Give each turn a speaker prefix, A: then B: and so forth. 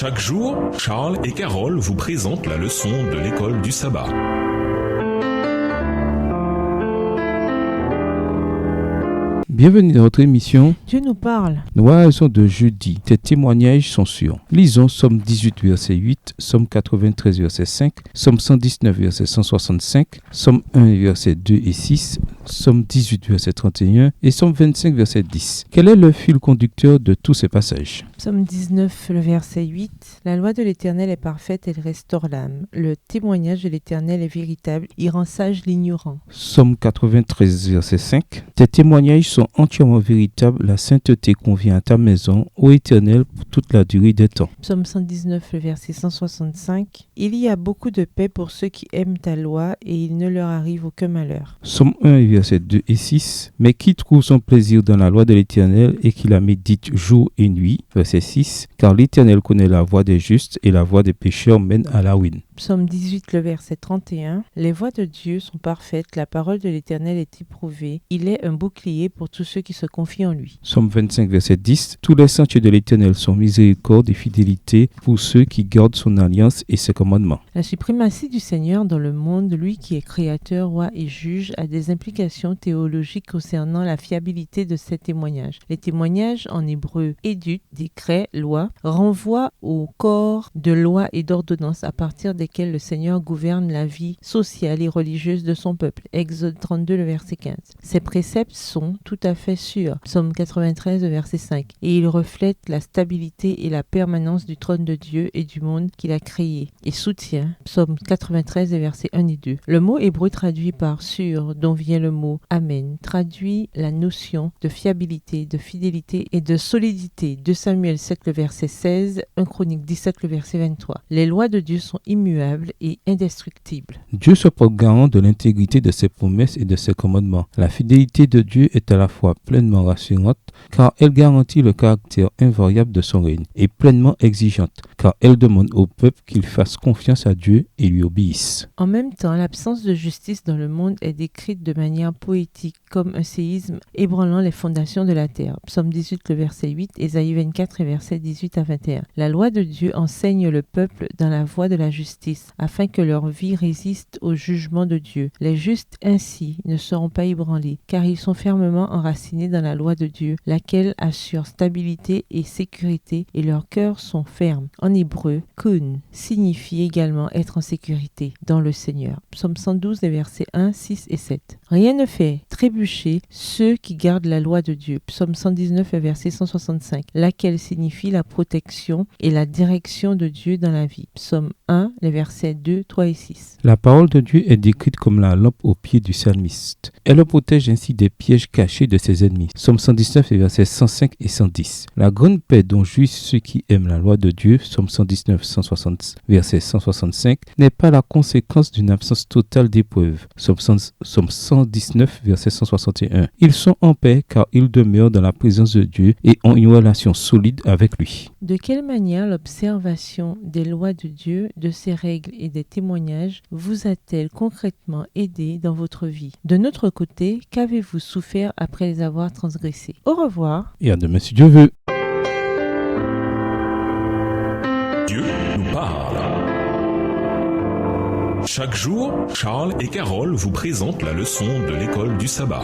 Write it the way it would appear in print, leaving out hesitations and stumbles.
A: Chaque jour, Charles et Carole vous présentent la leçon de l'école du sabbat.
B: Bienvenue dans notre émission.
C: Dieu nous parle.
B: Nous raison de jeudi. Tes témoignages sont sûrs. Lisons Somme 18, verset 8, Somme 93, verset 5, Somme 119, verset 165, Somme 1, verset 2 et 6, Somme 18, verset 31 et Somme 25, verset 10. Quel est le fil conducteur de tous ces passages?
C: Somme 19, le verset 8. La loi de l'Éternel est parfaite, elle restaure l'âme. Le témoignage de l'Éternel est véritable, il rend sage l'ignorant.
B: Somme 93, verset 5. Tes témoignages sont entièrement véritables, la sainteté convient à ta maison, ô Éternel, pour toute la durée des temps.
C: Psaume 119, le verset 165. Il y a beaucoup de paix pour ceux qui aiment ta loi et il ne leur arrive aucun malheur.
B: Somme 1, verset 2 et 6. Mais qui trouve son plaisir dans la loi de l'Éternel et qui la médite jour et nuit, verset 6. Car l'Éternel connaît la voie des justes et la voie des pécheurs mène à la ruine.
C: Psaume 18, le verset 31. Les voies de Dieu sont parfaites, la parole de l'Éternel est éprouvée. Il est un bouclier pour tous ceux qui se confient en lui.
B: Somme 25, verset 10. Tous les sentiers de l'Éternel sont miséricorde et fidélité pour ceux qui gardent son alliance et ses commandements.
C: La suprématie du Seigneur dans le monde, lui qui est créateur, roi et juge, a des implications théologiques concernant la fiabilité de ces témoignages. Les témoignages en hébreu, édut, décret, loi, renvoient au corps de lois et d'ordonnances à partir desquels le Seigneur gouverne la vie sociale et religieuse de son peuple. Exode 32, le verset 15. Ces préceptes sont tout à fait sûrs. Psaume 93, le verset 5. Et ils reflètent la stabilité et la permanence du trône de Dieu et du monde qu'il a créé et soutient. Psaume 93, le verset 1 et 2. Le mot hébreu traduit par sûr, dont vient le mot amen, traduit la notion de fiabilité, de fidélité et de solidité. 2 Samuel 7, le verset 16, 1 Chronique 17, le verset 23. Les lois de Dieu sont immuables et indestructibles.
B: Dieu se porte garant de l'intégrité de ses promesses et de ses commandements. La fidélité de Dieu est à la fois pleinement rassurante, car elle garantit le caractère invariable de son règne, et pleinement exigeante, car elle demande au peuple qu'il fasse confiance à Dieu et lui obéisse.
C: En même temps, l'absence de justice dans le monde est décrite de manière poétique, comme un séisme ébranlant les fondations de la terre. Psaume 18, le verset 8, Ésaïe 24, verset 18 à 21. La loi de Dieu enseigne le peuple dans la voie de la justice, afin que leur vie résiste au jugement de Dieu. Les justes ainsi ne seront pas ébranlés, car ils sont fermement enracinés dans la loi de Dieu, laquelle assure stabilité et sécurité, et leurs cœurs sont fermes. En hébreu, kun signifie également être en sécurité dans le Seigneur. Psaume 112, les versets 1, 6 et 7. Rien ne fait trébucher ceux qui gardent la loi de Dieu. Psaume 119, verset 165, laquelle signifie la protection et la direction de Dieu dans la vie. Psaume 1, les versets 2, 3 et 6.
B: La parole de Dieu est décrite comme la lampe aux pieds du psalmiste. Elle le protège ainsi des pièges cachés de ses ennemis. Psaume 119, versets 105 et 110. La grande paix dont jouissent ceux qui aiment la loi de Dieu, Psaume 119, 160, verset 165, n'est pas la conséquence d'une absence totale d'épreuves. Psaume 119, verset 161. Ils sont en paix car ils demeurent dans la présence de Dieu et ont une relation solide avec lui.
C: De quelle manière l'observation des lois de Dieu, de ses règles et des témoignages vous a-t-elle concrètement aidé dans votre vie? De notre côté, qu'avez-vous souffert après les avoir transgressés? Au revoir.
B: Et à demain si Dieu veut.
A: Dieu nous parle. Chaque jour, Charles et Carole vous présentent la leçon de l'école du sabbat.